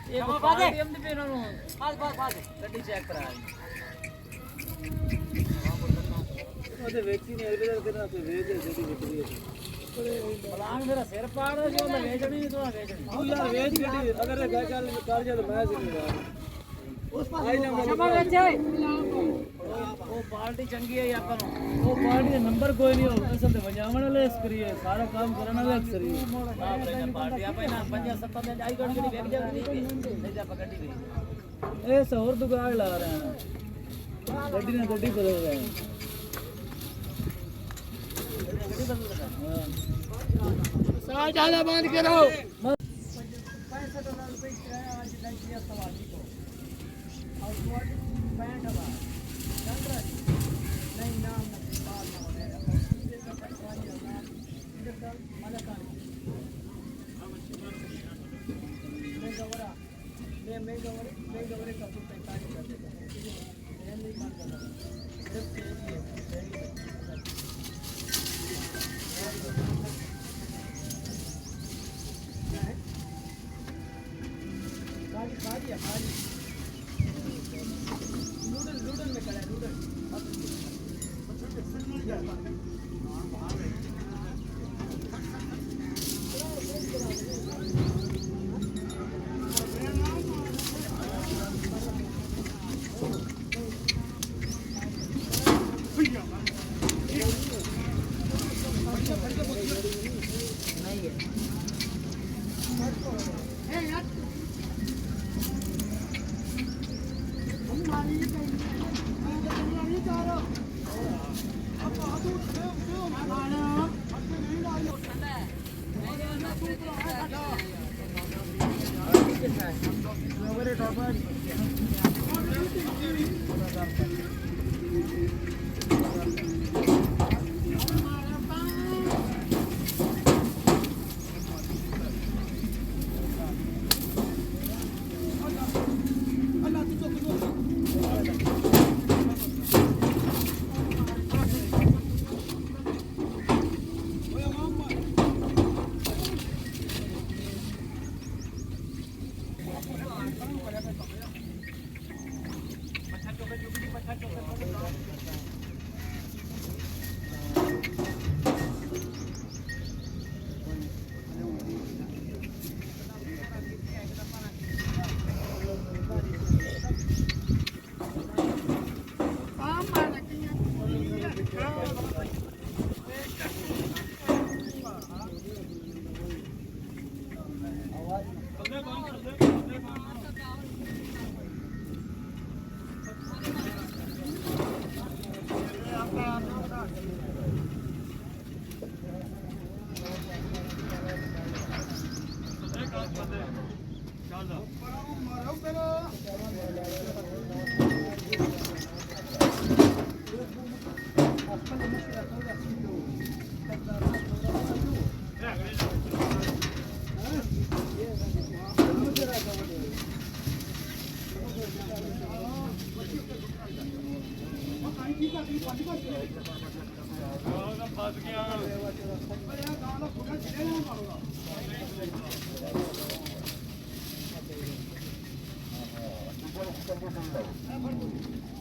एक बाजे हम दे पेनो नु बस गड्डी चेक करा ओदे वेची ने एलवेदर करना तो वेज जेडी विकरी है बलांग मेरा सिर पाड़ जो मैं वेचनी तो वेचनी तू यार वेच गड्डी अगर गए कर जा तो मैं जिम्मेदार उस पास शबा वेचे वो पार्टी चंगी है अपन वो पार्टी का नंबर कोई नहीं हो असल ते वजावण वाले करिए सारा काम करने वाले करिए ना अपने पार्टी आपे ना 5 7 दिन आई गड़ी वेच जाती नहीं जा पकड़ी गई ए सौर दुकान ला रहे हैं गड्डी ने गड्डी बदल रहे हैं गड्डी बदल रहा हां सारा ज्यादा बंद करो 65,000 रुपए किराया आज नहीं किया सवारी को और 65 हवा नहीं नाम बात ना होने इससे का पटवारी होना इधर का मलका मैं गवरे का तो 45 कर देगा मैं नहीं मान करता सिर्फ चाहिए खाली नूडल में करा नूडल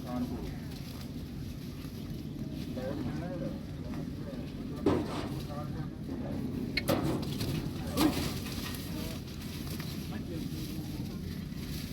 कानपुर